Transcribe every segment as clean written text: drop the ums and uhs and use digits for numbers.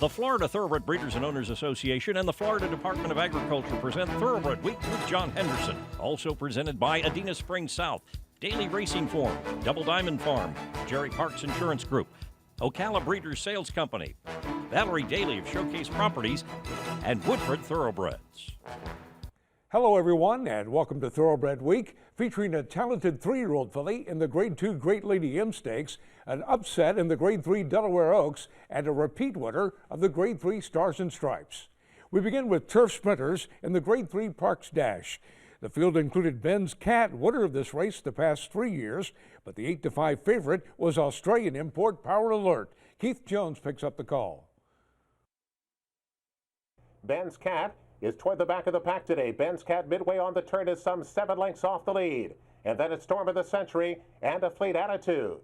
The Florida Thoroughbred Breeders and Owners Association and the Florida Department of Agriculture present Thoroughbred Week with John Henderson. Also presented by Adena Springs South, Daily Racing Form, Double Diamond Farm, Jerry Parks Insurance Group, Ocala Breeders Sales Company, Valerie Daly of Showcase Properties, and Woodford Thoroughbreds. Hello everyone, and welcome to Thoroughbred Week, featuring a talented 3-year-old filly in the Grade 2 Great Lady M Stakes, an upset in the Grade 3 Delaware Oaks, and a repeat winner of the Grade 3 Stars and Stripes. We begin with turf sprinters in the Grade 3 Parks Dash. The field included Ben's Cat, winner of this race the past 3 years, but the 8-5 favorite was Australian import Power Alert. Keith Jones picks up the call. Ben's Cat is toward the back of the pack today. Ben's Cat midway on the turn is some 7 lengths off the lead. And then it's Storm of the Century and A Fleet Attitude.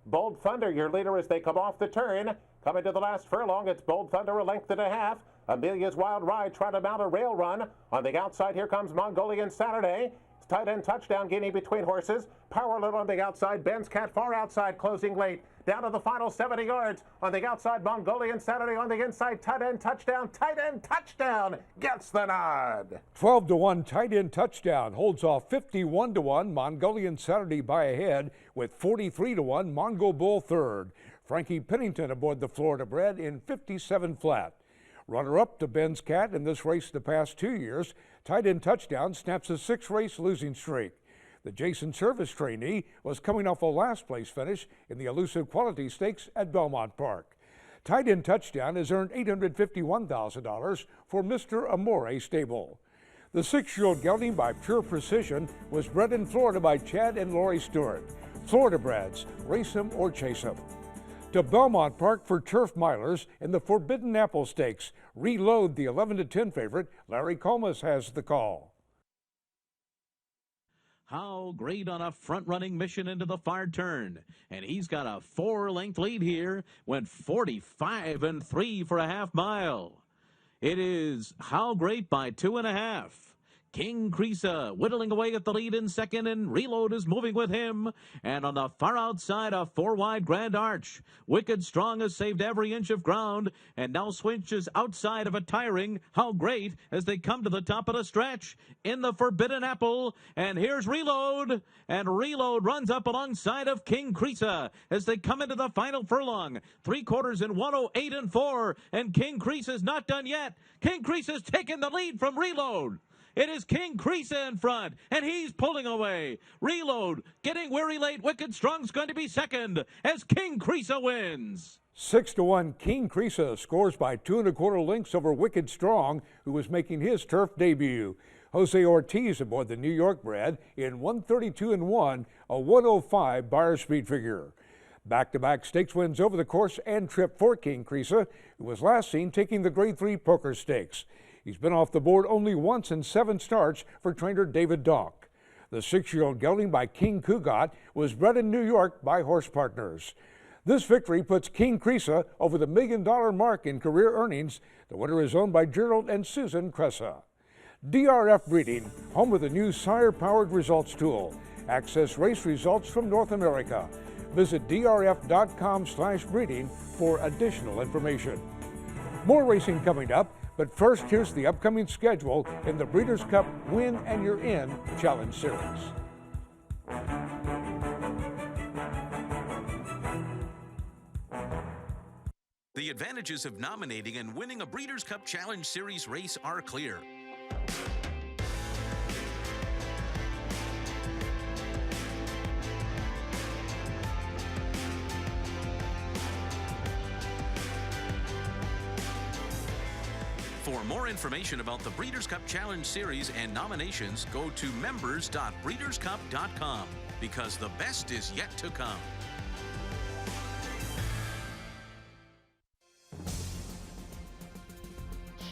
Bold Thunder, your leader as they come off the turn. Coming to the last furlong, it's Bold Thunder, a length and a half. Amelia's Wild Ride trying to mount a rail run. On the outside, here comes Mongolian Saturday. It's tight end Touchdown Guinea between horses. Power Little on the outside. Ben's Cat far outside, closing late. Down to the final 70 yards. On the outside, Mongolian Saturday. On the inside, tight end Touchdown. Tight end Touchdown gets the nod. 12-1 tight end Touchdown holds off 51-1 Mongolian Saturday by a head with 43-1 Mongo Bull third. Frankie Pennington aboard the Florida bred in 57 flat. Runner-up to Ben's Cat in this race the past 2 years, tight end Touchdown snaps a 6-race losing streak. The Jason Service trainee was coming off a last-place finish in the Elusive Quality Stakes at Belmont Park. Tight end Touchdown has earned $851,000 for Mr. Amore Stable. The 6-year-old gelding by Pure Precision was bred in Florida by Chad and Lori Stewart. Florida breds, race him or chase him. To Belmont Park for turf milers in the Forbidden Apple Stakes. Reload, the 11-10 favorite. Larry Comas has the call. How great on a front-running mission into the far turn. And he's got a 4-length lead here. Went 45 and 3 for a half mile. It is How Great by 2.5. King Creasa whittling away at the lead in second, and Reload is moving with him. And on the far outside, a 4-wide Grand Arch. Wicked Strong has saved every inch of ground and now switches outside of a tiring How Great as they come to the top of the stretch in the Forbidden Apple. And here's Reload, and Reload runs up alongside of King Creasa as they come into the final furlong. 3/4 in 108 and 4, and King Creasa's not done yet. King Creasa's taken the lead from Reload. It is King Creasa in front, and he's pulling away. Reload getting weary late. Wicked Strong's going to be second as King Creasa wins. 6-1 King Creasa scores by 2 1/4 lengths over Wicked Strong, who was making his turf debut. Jose Ortiz aboard the New York bred in 132 and 1, a 105 Beyer speed figure. Back-to-back stakes wins over the course and trip for King Creasa, who was last seen taking the Grade 3 Poker Stakes. He's been off the board only once in 7 starts for trainer David Donk. The 6-year-old gelding by King Kugat was bred in New York by Horse Partners. This victory puts King Creasa over the $1 million mark in career earnings. The winner is owned by Gerald and Susan Cressa. DRF Breeding, home of the new sire-powered results tool. Access race results from North America. Visit drf.com/breeding for additional information. More racing coming up. But first, here's the upcoming schedule in the Breeders' Cup Win and You're In Challenge Series. The advantages of nominating and winning a Breeders' Cup Challenge Series race are clear. For more information about the Breeders' Cup Challenge Series and nominations, go to members.breederscup.com, because the best is yet to come.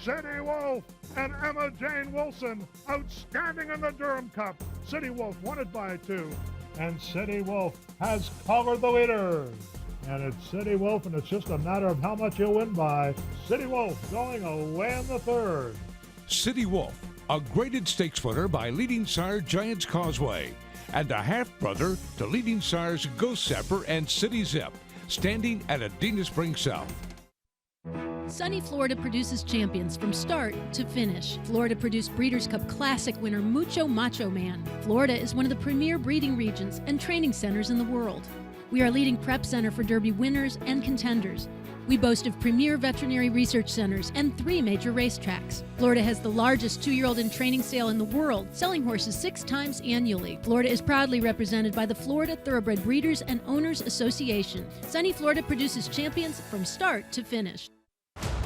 City Wolf and Emma Jane Wilson, outstanding in the Durham Cup. City Wolf won it by 2, and City Wolf has covered the leaders. And it's City Wolf, and it's just a matter of how much you win by. City Wolf going away in the third. City Wolf, a graded stakes winner by leading sire Giants Causeway, and a half-brother to leading sires Ghost Zapper and City Zip, standing at Adena Springs South. Sunny Florida produces champions from start to finish. Florida produced Breeders' Cup Classic winner Mucho Macho Man. Florida is one of the premier breeding regions and training centers in the world. We are a leading prep center for Derby winners and contenders. We boast of premier veterinary research centers and 3 major racetracks. Florida has the largest 2-year-old in training sale in the world, selling horses 6 times annually. Florida is proudly represented by the Florida Thoroughbred Breeders and Owners Association. Sunny Florida produces champions from start to finish.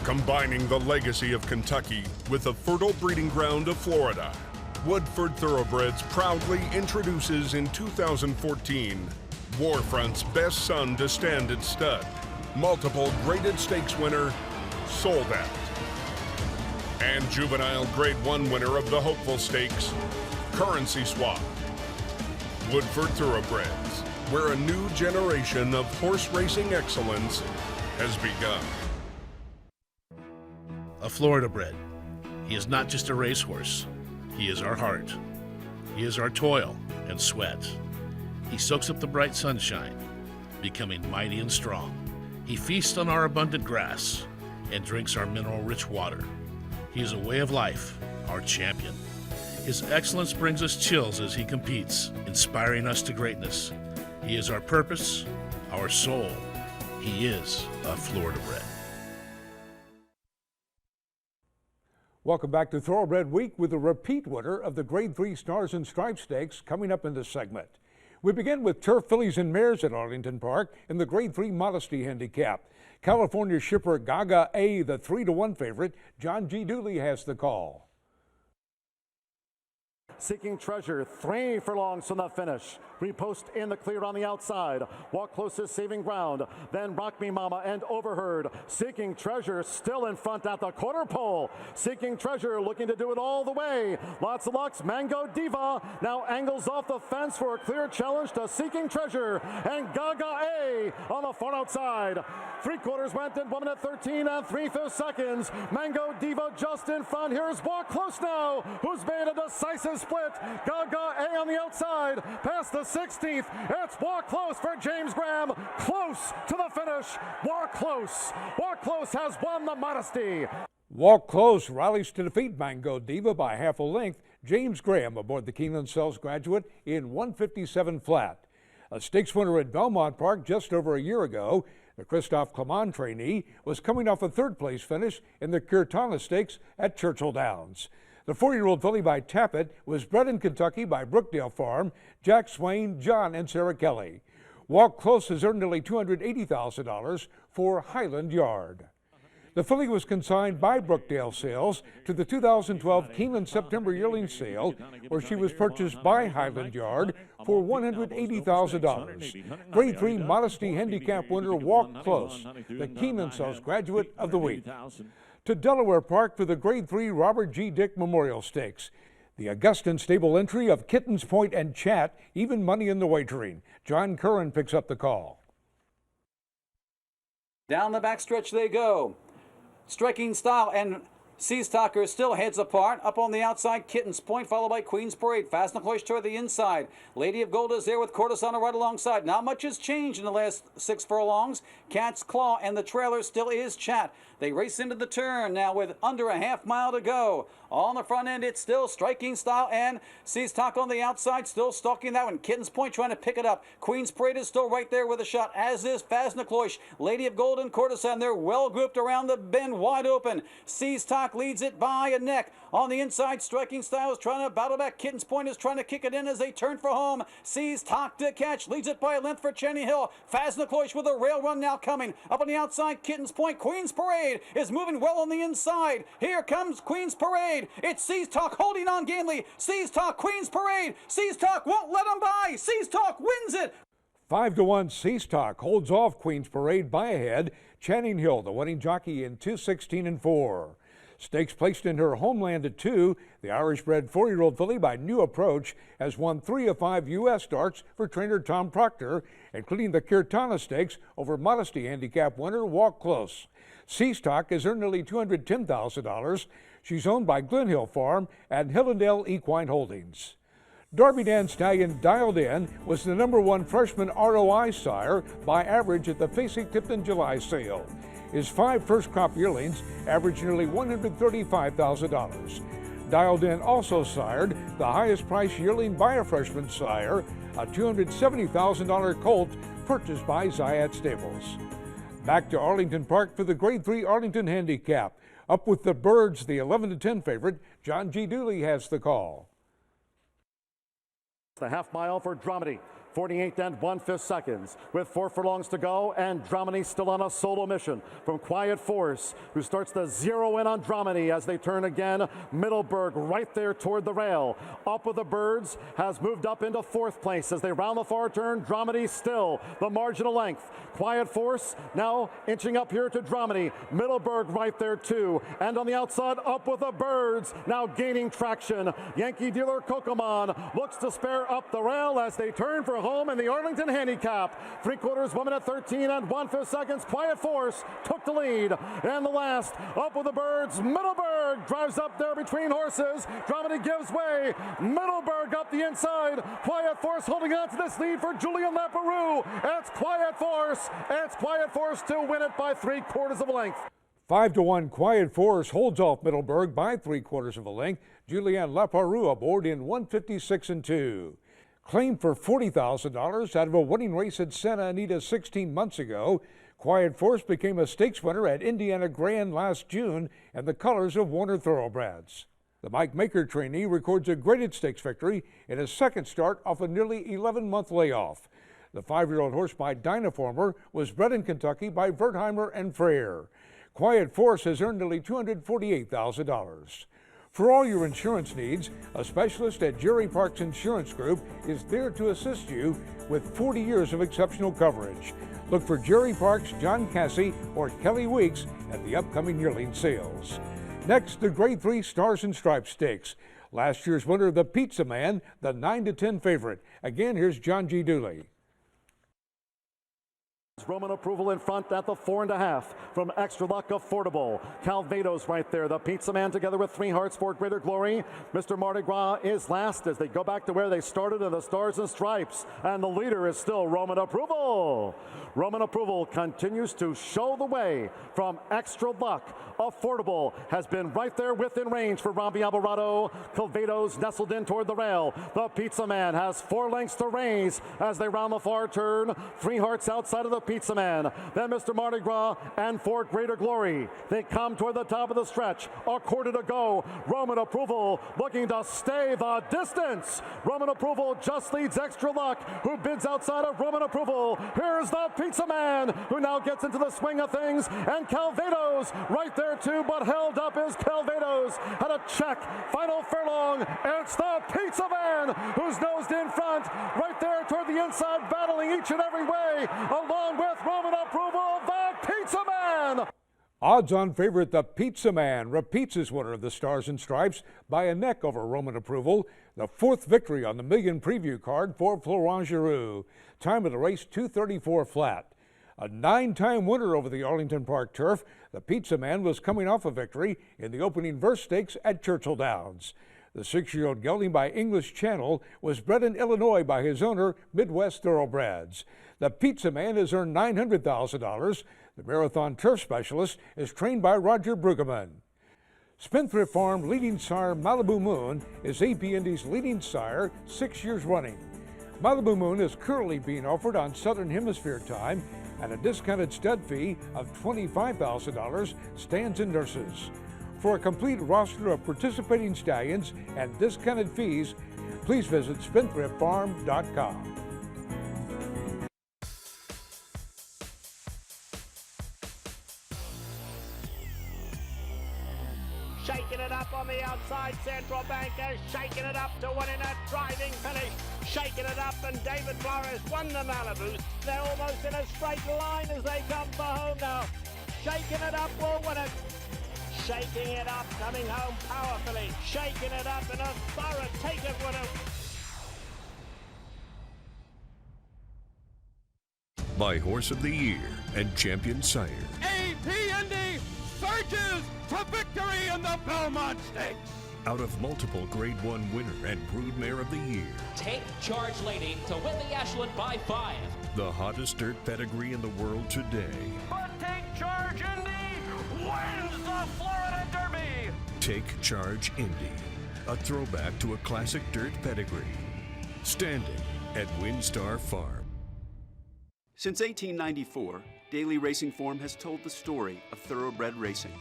Combining the legacy of Kentucky with the fertile breeding ground of Florida, Woodford Thoroughbreds proudly introduces in 2014 Warfront's best son to stand at stud, multiple graded stakes winner, Sold Out, and juvenile grade 1 winner of the Hopeful Stakes, Currency Swap. Woodford Thoroughbreds, where a new generation of horse racing excellence has begun. A Florida bred. He is not just a racehorse. He is our heart. He is our toil and sweat. He soaks up the bright sunshine, becoming mighty and strong. He feasts on our abundant grass and drinks our mineral-rich water. He is a way of life, our champion. His excellence brings us chills as he competes, inspiring us to greatness. He is our purpose, our soul. He is a Florida bred. Welcome back to Thoroughbred Week with a repeat winner of the Grade 3 Stars and Stripes Stakes coming up in this segment. We begin with turf fillies and mares at Arlington Park in the Grade 3 Modesty Handicap. California shipper Gaga A, the 3-1 favorite. John G. Dooley has the call. Seeking Treasure, 3 furlongs from the finish. Repost in the clear on the outside. Walk closest, saving ground. Then Rock Me Mama and Overheard. Seeking Treasure still in front at the quarter pole. Seeking Treasure looking to do it all the way. Lots of Lux, Mango Diva now angles off the fence for a clear challenge to Seeking Treasure. And Gaga A on the far outside. 3/4 went in 1 minute 13 and 3/5 seconds. Mango Diva just in front. Here's Walk Close now, who's made a decisive split. Gaga A on the outside, past the 16th. It's Walk Close for James Graham. Close to the finish. Walk Close. Walk Close has won the Modesty. Walk Close rallies to defeat Mango Diva by half a length. James Graham aboard the Keeneland Sells graduate in 157 flat. A stakes winner at Belmont Park just over a year ago, the Christophe Clement trainee was coming off a 3rd-place finish in the Kirtana Stakes at Churchill Downs. The 4-year-old filly by Tappet was bred in Kentucky by Brookdale Farm, Jack Swain, John, and Sarah Kelly. Walk Close has earned nearly $280,000 for Highland Yard. The filly was consigned by Brookdale Sales to the 2012 Keeneland September yearling sale, where she was purchased by Highland Yard for $180,000. Grade 3 Modesty Handicap winner Walk Close, the Keeneland Sales graduate of the week. To Delaware Park for the Grade 3 Robert G. Dick Memorial Stakes. The Augustin stable entry of Kittens Point and Chat, even money in the wagering. John Curran picks up the call. Down the backstretch they go. Striking Style and Seas Talker still heads apart. Up on the outside, Kittens Point, followed by Queen's Parade. Fast and Close toward the inside. Lady of Gold is there with Courtesana right alongside. Not much has changed in the last 6 furlongs. Cat's Claw and the trailer still is Chat. They race into the turn now with under a half mile to go. On the front end, it's still Striking Style and Seas Talk on the outside, still stalking that one. Kittens Point trying to pick it up. Queen's Parade is still right there with a shot, as is Fasnacloish. Lady of Gold and Courtesan, they're well grouped around the bend, wide open. Seas Talk leads it by a neck. On the inside, Striking Style is trying to battle back. Kittens Point is trying to kick it in as they turn for home. Seas Talk to catch, leads it by a length for Cheney Hill. Fasnacloish with a rail run now coming. Up on the outside, Kittens Point. Queen's Parade is moving well on the inside. Here comes Queen's Parade. It's Seas Talk holding on gamely. Seas Talk, Queen's Parade. Seas Talk won't let him by. Seas Talk wins it. 5-1 Seas Talk holds off Queen's Parade by a head. Channing Hill, the winning jockey in 2:16-4. Stakes placed in her homeland at 2. The Irish-bred 4-year-old filly by New Approach has won 3 of 5 U.S. starts for trainer Tom Proctor, including the Kirtana Stakes over Modesty Handicap winner Walk Close. Seas Talk has earned nearly $210,000. She's owned by Glen Hill Farm and Hillendale Equine Holdings. Darby Dan Stallion Dialed In was the #1 freshman ROI sire by average at the Facing-Tipton July sale. His 5 first crop yearlings averaged nearly $135,000. Dialed In also sired the highest price yearling by a freshman sire, a $270,000 colt purchased by Zayat Stables. Back to Arlington Park for the Grade 3 Arlington Handicap. Up with the Birds, the 11-10 favorite. John G. Dooley has the call. The half mile for Dramedy. 48 1/5 seconds with 4 furlongs to go, and Dramedy still on a solo mission from Quiet Force, who starts to zero in on Dramedy as they turn again. Middleburg right there toward the rail. Up with the Birds has moved up into 4th place as they round the far turn. Dramedy still the marginal length. Quiet Force now inching up here to Dramedy. Middleburg right there too, and on the outside Up with the Birds now gaining traction. Yankee Dealer Kokoman looks to spare up the rail as they turn for home in the Arlington Handicap. 3/4 woman at 13 1/5 seconds. Quiet Force took the lead. And the last, Up with the Birds. Middleburg drives up there between horses. Dramedy gives way. Middleburg up the inside. Quiet Force holding on to this lead for Julian Leparoux. It's Quiet Force. It's Quiet Force to win it by 3/4 of a length. 5-1 Quiet Force holds off Middleburg by 3/4 of a length. Julian Leparoux aboard in 156 2. Claimed for $40,000 out of a winning race at Santa Anita 16 months ago, Quiet Force became a stakes winner at Indiana Grand last June in the colors of Warner Thoroughbreds. The Mike Maker trainee records a graded stakes victory in his second start off a nearly 11-month layoff. The 5-year-old horse by Dynaformer was bred in Kentucky by Wertheimer and Frere. Quiet Force has earned nearly $248,000. For all your insurance needs, a specialist at Jerry Parks Insurance Group is there to assist you with 40 years of exceptional coverage. Look for Jerry Parks, John Cassie, or Kelly Weeks at the upcoming yearling sales. Next, the Grade 3 Stars and Stripes Stakes. Last year's winner, the Pizza Man, the 9-10 favorite. Again, here's John G. Dooley. Roman Approval in front at the 4.5 from Extra Luck Affordable. Calvados right there. The Pizza Man together with 3 Hearts for Greater Glory. Mr. Mardi Gras is last as they go back to where they started in the Stars and Stripes. And the leader is still Roman Approval. Roman Approval continues to show the way from Extra Luck Affordable. Has been right there within range for Robbie Alvarado. Calvados nestled in toward the rail. The Pizza Man has 4 lengths to raise as they round the far turn. 3 Hearts outside of the Pizza Man. Then Mr. Mardi Gras and For Greater Glory. They come toward the top of the stretch. A quarter to go. Roman Approval looking to stay the distance. Roman Approval just leads Extra Luck, who bids outside of Roman Approval. Here's the Pizza Man, who now gets into the swing of things. And Calvados right there too, but held up is Calvados. Had a check. Final furlong. It's the Pizza Man, who's nosed in front. Right there toward the inside, battling each and every way. Along with Roman Approval, the Pizza Man. Odds-on favorite, the Pizza Man, repeats his winner of the Stars and Stripes by a neck over Roman Approval. The 4th victory on the Million Preview card for Florent Giroux. Time of the race, 2:34 flat. A 9-time winner over the Arlington Park turf, the Pizza Man was coming off a victory in the opening Verse Stakes at Churchill Downs. The 6-year-old gelding by English Channel was bred in Illinois by his owner, Midwest Thoroughbreds. The Pizza Man has earned $900,000. The Marathon Turf Specialist is trained by Roger Brueggemann. Spendthrift Farm leading sire Malibu Moon is AP Indy's leading sire 6 years running. Malibu Moon is currently being offered on Southern Hemisphere time, and a discounted stud fee of $25,000 stands in nurses. For a complete roster of participating stallions and discounted fees, please visit spendthriftfarm.com. Shaking it up on the outside, Central Banker, shaking it up to win in a driving finish. Shaking it up, and David Flores won the Malibu. They're almost in a straight line as they come for home now. Shaking it up will win it. Shaking it up, coming home powerfully. Shaking it up in a thorough take-it winner. My Horse of the Year and Champion Sire. AP Indy surges to victory in the Belmont Stakes. out of multiple Grade 1 winner and Broodmare of the Year. Take Charge Lady to win the Ashland by 5. The hottest dirt pedigree in the world today. But Take Charge Indy wins the Florida Derby. Take Charge Indy, a throwback to a classic dirt pedigree. Standing at WinStar Farm. Since 1894, Daily Racing Form has told the story of thoroughbred racing.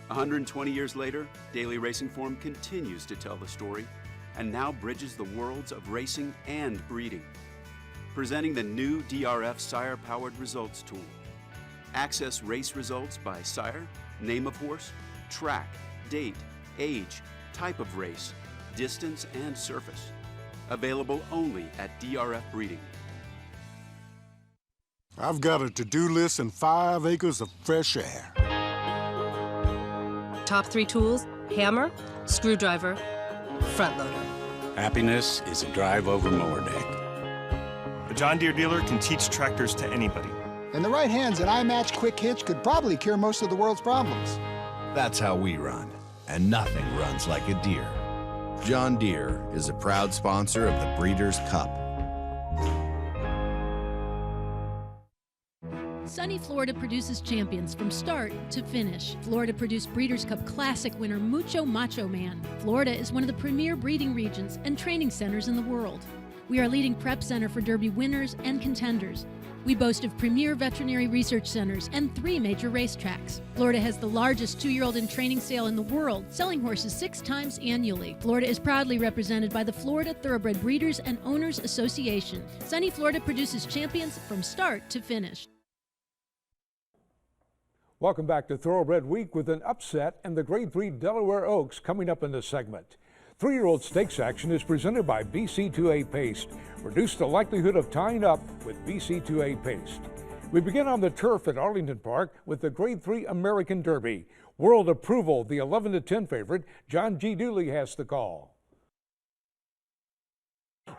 120 years later, Daily Racing Form continues to tell the story and now bridges the worlds of racing and breeding. Presenting the new DRF Sire-powered results tool. Access race results by sire, name of horse, track, date, age, type of race, distance, and surface. Available only at DRF Breeding. I've got a to-do list and 5 acres of fresh air. Top 3 tools: hammer, screwdriver, front loader. Happiness is a drive-over mower deck. A John Deere dealer can teach tractors to anybody. In the right hands, an iMatch Quick Hitch could probably cure most of the world's problems. That's how we run, and nothing runs like a Deere. John Deere is a proud sponsor of the Breeders' Cup. Sunny Florida produces champions from start to finish. Florida produced Breeders' Cup Classic winner Mucho Macho Man. Florida is one of the premier breeding regions and training centers in the world. We are a leading prep center for Derby winners and contenders. We boast of premier veterinary research centers and 3 major racetracks. Florida has the largest 2-year-old in training sale in the world, selling horses 6 times annually. Florida is proudly represented by the Florida Thoroughbred Breeders and Owners Association. Sunny Florida produces champions from start to finish. Welcome back to Thoroughbred Week with an upset and the Grade 3 Delaware Oaks coming up in this segment. 3-year-old stakes action is presented by BC2A Paste. Reduce the likelihood of tying up with BC2A Paste. We begin on the turf at Arlington Park with the Grade 3 American Derby. World Approval, the 11-10 favorite, John G. Dooley has the call.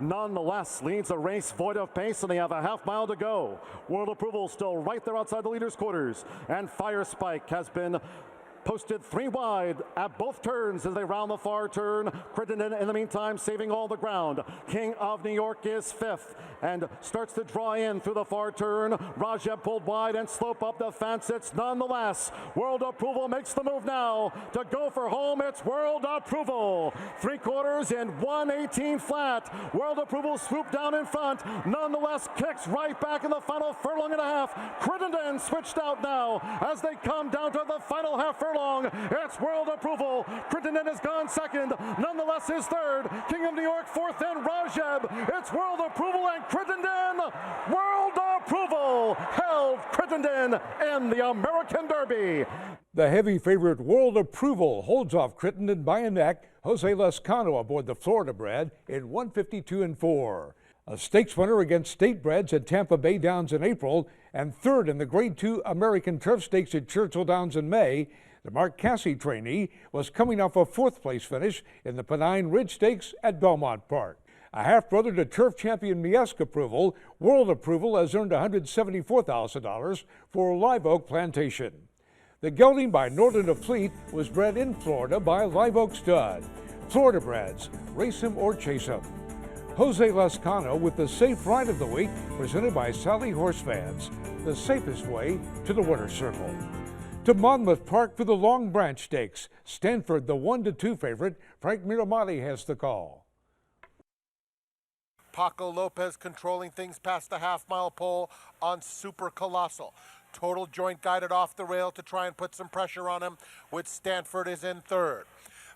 Nonetheless, leads a race void of pace, and they have a half mile to go. World Approval still right there outside the leader's quarters, and Fire Spike has been posted 3 wide at both turns as they round the far turn. Crittenden in the meantime saving all the ground. King of New York is 5th and starts to draw in through the far turn. Rajeb pulled wide and slope up the fence. It's nonetheless World Approval makes the move now to go for home. It's World Approval. 3/4 in 1:18 flat. World Approval swooped down in front. Nonetheless kicks right back in the final furlong and a half. Crittenden switched out now as they come down to the final half furlong. It's World Approval. Crittenden has gone 2nd. Nonetheless is 3rd. King of New York 4th and Rajeb. It's World Approval and Crittenden. World Approval held Crittenden in the American Derby. The heavy favorite World Approval holds off Crittenden by a neck. Jose Lescano aboard the Florida bred in 152 4. A stakes winner against state breds at Tampa Bay Downs in April and 3rd in the Grade 2 American Turf Stakes at Churchill Downs in May. The Mark Casse trainee was coming off a 4th place finish in the Pennine Ridge Stakes at Belmont Park. A half-brother to turf champion Miesk Approval, World Approval has earned $174,000 for Live Oak Plantation. The gelding by Northern of Fleet was bred in Florida by Live Oak Stud. Florida breds, race him or chase him. Jose Lescano with the safe ride of the week, presented by Sally Horse Fans, the safest way to the winner's circle. To Monmouth Park for the Long Branch Stakes. Stanford, the 1-2 favorite. Frank Miramati has the call. Paco Lopez controlling things past the half-mile pole on Super Colossal. Total Joint guided off the rail to try and put some pressure on him, with Stanford is in 3rd.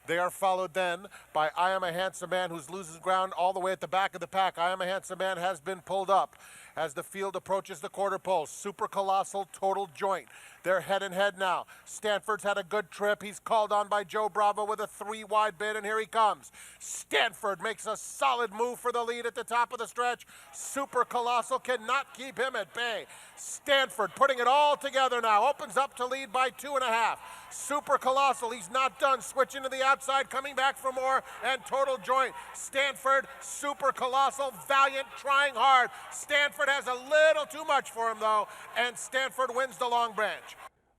They are followed then by I Am a Handsome Man, who's losing ground all the way at the back of the pack. I Am a Handsome Man has been pulled up as the field approaches the quarter pole. Super Colossal, Total Joint. They're head and head now. Stanford's had a good trip. He's called on by Joe Bravo with a 3-wide bid, and here he comes. Stanford makes a solid move for the lead at the top of the stretch. Super Colossal cannot keep him at bay. Stanford putting it all together now. Opens up to lead by 2.5. Super Colossal, he's not done. Switching to the outside, coming back for more, and Total Joint. Stanford, Super Colossal, Valiant, trying hard. Stanford has a little too much for him, though, and Stanford wins the Long Branch.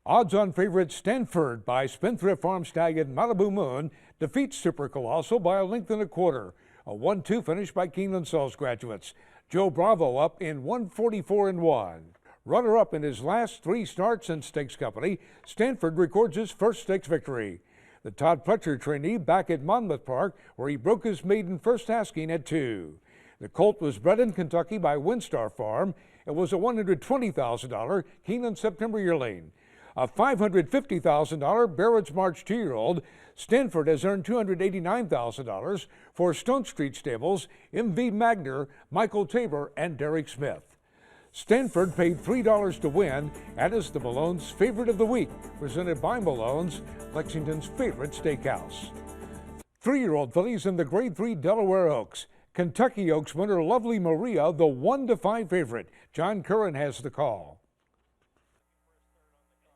Odds on favorite Stanford by Spendthrift Farm Stallion Malibu Moon, defeats Super Colossal by a length and a quarter. A 1-2 finish by Keeneland Salls graduates. Joe Bravo up in 144-1. Runner-up in his last 3 starts in Stakes Company, Stanford records his first stakes victory. The Todd Pletcher trainee back at Monmouth Park, where he broke his maiden first asking at 2. The colt was bred in Kentucky by Windstar Farm. It was a $120,000 Keeneland September yearling. A $550,000 Barrett's March 2-year-old. Stanford has earned $289,000 for Stone Street Stables, M.V. Magner, Michael Tabor, and Derek Smith. Stanford paid $3 to win and is the Malone's favorite of the week, presented by Malone's, Lexington's favorite steakhouse. 3-year-old fillies in the Grade 3 Delaware Oaks. Kentucky Oaks winner Lovely Maria, the 1-5 favorite. John Curran has the call.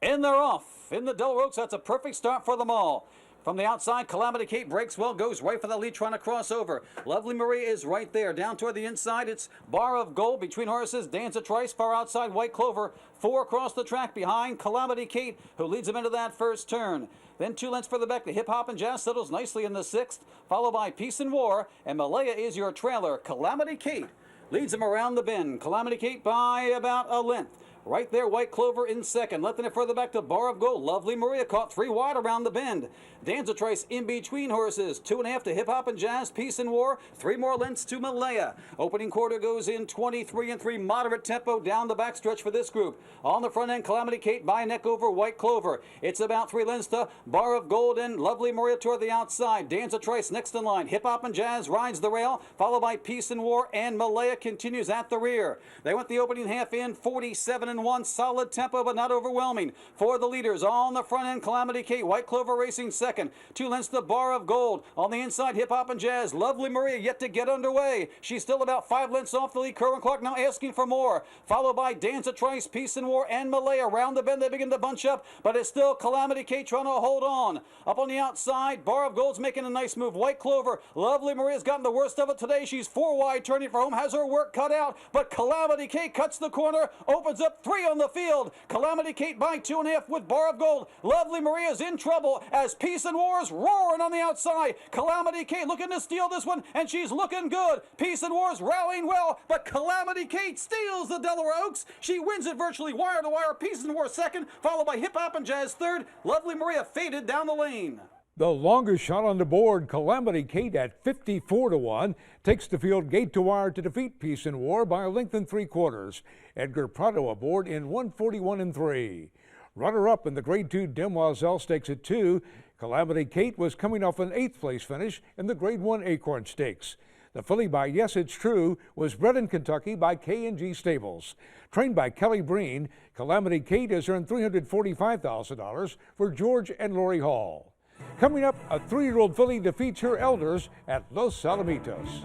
And they're off. In the Delaware Oaks, that's a perfect start for them all. From the outside, Calamity Kate breaks well, goes right for the lead, trying to cross over. Lovely Maria is right there. Down toward the inside, it's Bar of Gold between horses. Danza Trice, far outside, White Clover. 4 across the track behind Calamity Kate, who leads him into that first turn. Then 2 lengths further back, the Hip Hop and Jazz settles nicely in the 6th, followed by Peace and War, and Malaya is your trailer. Calamity Kate leads him around the bend. Calamity Kate by about a length. Right there, White Clover in second. Letting it further back to Bar of Gold. Lovely Maria caught 3 wide around the bend. Danza Trice in between horses. 2.5 to Hip Hop and Jazz, Peace and War. 3 more lengths to Malaya. Opening quarter goes in 23-3. Moderate tempo down the backstretch for this group. On the front end, Calamity Kate by neck over White Clover. It's about 3 lengths to Bar of Gold and Lovely Maria toward the outside. Danza Trice next in line. Hip Hop and Jazz rides the rail, followed by Peace and War, and Malaya continues at the rear. They went the opening half in 47-1. Solid tempo, but not overwhelming. For the leaders on the front end, Calamity Kate, White Clover racing second. 2 lengths to Bar of Gold. On the inside, Hip Hop and Jazz. Lovely Maria yet to get underway. She's still about 5 lengths off the lead. Kerwin Clark now asking for more. Followed by Danza Trice, Peace and War, and Malaya. Around the bend, they begin to bunch up, but it's still Calamity Kate trying to hold on. Up on the outside, Bar of Gold's making a nice move. White Clover. Lovely Maria's gotten the worst of it today. She's 4 wide, turning for home, has her work cut out, but Calamity Kate cuts the corner, opens up 3 on the field. Calamity Kate by 2.5 with Bar of Gold. Lovely Maria's in trouble as Peace and War's roaring on the outside. Calamity Kate looking to steal this one, and she's looking good. Peace and War's rallying well, but Calamity Kate steals the Delaware Oaks. She wins it virtually wire to wire. Peace and War second, followed by Hip Hop and Jazz third. Lovely Maria faded down the lane. The longest shot on the board, Calamity Kate at 54-1, takes the field gate to wire to defeat Peace and War by a length and 3/4. Edgar Prado aboard in 141-3. Runner-up in the Grade 2 Demoiselle Stakes at 2, Calamity Kate was coming off an 8th place finish in the Grade 1 Acorn Stakes. The filly by Yes It's True was bred in Kentucky by K&G Stables. Trained by Kelly Breen, Calamity Kate has earned $345,000 for George and Lori Hall. Coming up, a 3-year-old filly defeats her elders at Los Alamitos.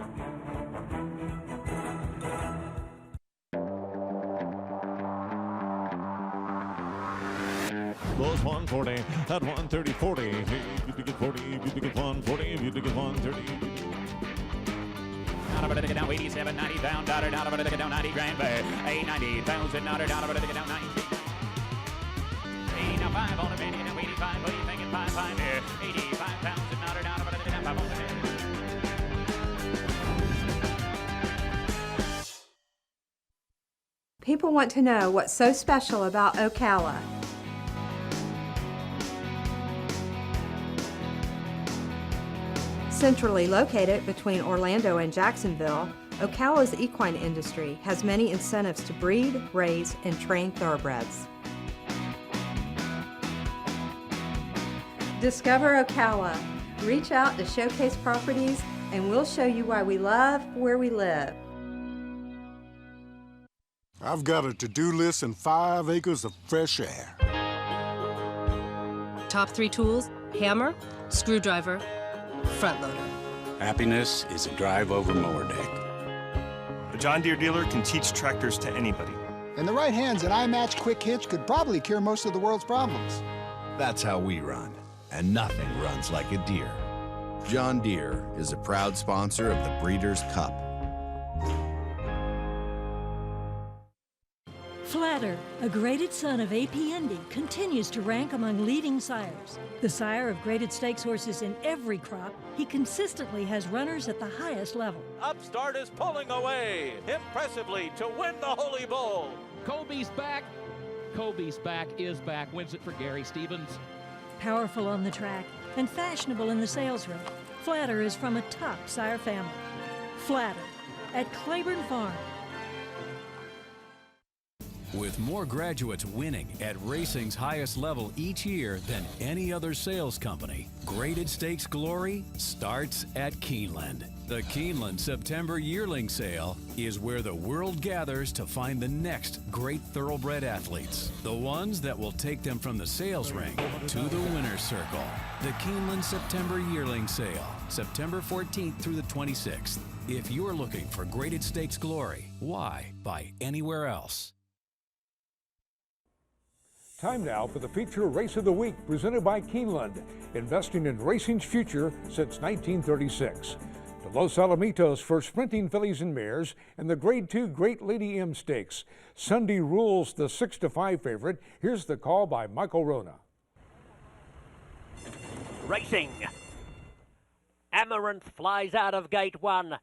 Goes 140 at 130-40. You to get 40, you to get 140, you to get 130. Down over to get down 87, 90 pound, down over to get down 90 grand bay. 890 pounds and down over to get down 90. 85 on a minute, now 85, what do you think? 5 there. 85 pounds and down over to get down 5 on the minute. People want to know what's so special about Ocala. Centrally located between Orlando and Jacksonville, Ocala's equine industry has many incentives to breed, raise, and train thoroughbreds. Discover Ocala. Reach out to Showcase Properties and we'll show you why we love where we live. I've got a to-do list and 5 acres of fresh air. Top 3 tools: hammer, screwdriver, front loader. Happiness is a drive over mower deck. A John Deere dealer can teach tractors to anybody. In the right hands, an I-Match Quick Hitch could probably cure most of the world's problems. That's how we run, and nothing runs like a Deere. John Deere is a proud sponsor of the Breeders' Cup. Flatter, a graded son of AP Indy, continues to rank among leading sires. The sire of graded stakes horses in every crop, he consistently has runners at the highest level. Upstart is pulling away impressively to win the Holy Bull. Colby's back. Colby's back is back. Wins it for Gary Stevens. Powerful on the track and fashionable in the sales room, Flatter is from a top sire family. Flatter at Claiborne Farm. With more graduates winning at racing's highest level each year than any other sales company, Graded Stakes glory starts at Keeneland. The Keeneland September Yearling Sale is where the world gathers to find the next great thoroughbred athletes, the ones that will take them from the sales ring to the winner's circle. The Keeneland September Yearling Sale, September 14th through the 26th. If you're looking for Graded Stakes glory, why buy anywhere else? Time now for the feature race of the week presented by Keeneland, investing in racing's future since 1936. The Los Alamitos for sprinting fillies and mares and the Grade 2 Great Lady M Stakes. Sunday Rules, the 6-5 favorite. Here's the call by Michael Rona. Racing. Amaranth flies out of gate 1.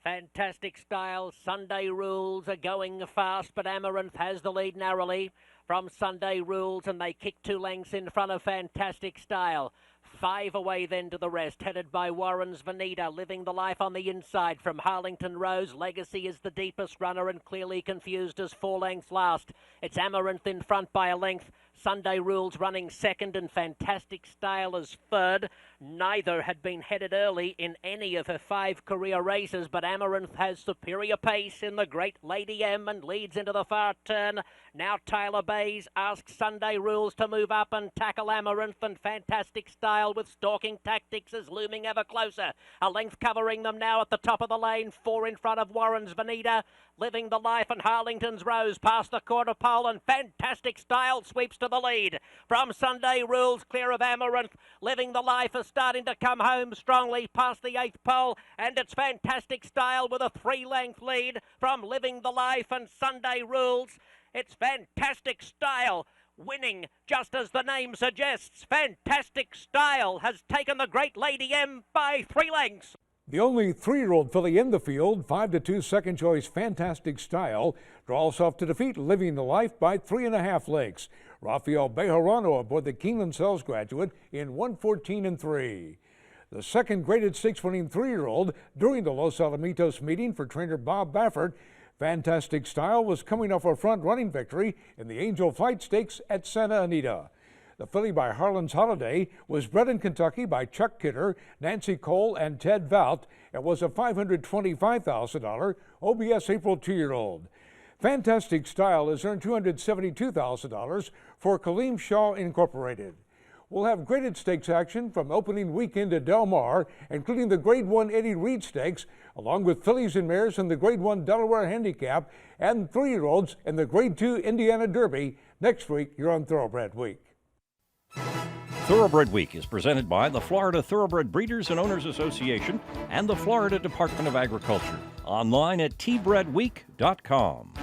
Fantastic Style, Sunday Rules are going fast, but Amaranth has the lead narrowly from Sunday Rules, and they kick 2 lengths in front of Fantastic Style. 5 away then to the rest, headed by Warren's Veneta, living the life on the inside from Harlington Rose. Legacy is the deepest runner and clearly confused as 4 lengths last. It's Amaranth in front by a length. Sunday Rules running second and Fantastic Style as third. Neither had been headed early in any of her 5 career races, but Amaranth has superior pace in the Great Lady M and leads into the far turn. Now Tyler Bays asks Sunday Rules to move up and tackle Amaranth, and Fantastic Style with stalking tactics is looming ever closer. A length covering them now at the top of the lane, 4 in front of Warren's Veneta. Living the Life and Harlington's Rose past the quarter pole, and Fantastic Style sweeps to the lead. From Sunday Rules, clear of Amaranth. Living the Life is starting to come home strongly past the 8th pole, and it's Fantastic Style with a 3-length lead from Living the Life and Sunday Rules. It's Fantastic Style winning, just as the name suggests. Fantastic Style has taken the Great Lady M by 3 lengths. The only 3-year-old filly in the field, 5-2 second choice Fantastic Style, draws off to defeat Living the Life by 3.5 lengths. Rafael Bejarano aboard the Keeneland Sales graduate in 1:14.3. The second graded 6-winning 3-year-old during the Los Alamitos meeting for trainer Bob Baffert. Fantastic Style was coming off a front-running victory in the Angel Flight Stakes at Santa Anita. The filly by Harlan's Holiday was bred in Kentucky by Chuck Kidder, Nancy Cole, and Ted Vaught, and was a $525,000 OBS April 2-year-old. Fantastic Style has earned $272,000 for Kaleem Shaw Incorporated. We'll have graded stakes action from opening weekend at Del Mar, including the Grade 1 Eddie Reed Stakes, along with fillies and mares in the Grade 1 Delaware Handicap, and 3-year-olds in the Grade 2 Indiana Derby next week here on Thoroughbred Week. Thoroughbred Week is presented by the Florida Thoroughbred Breeders and Owners Association and the Florida Department of Agriculture. Online at tbredweek.com.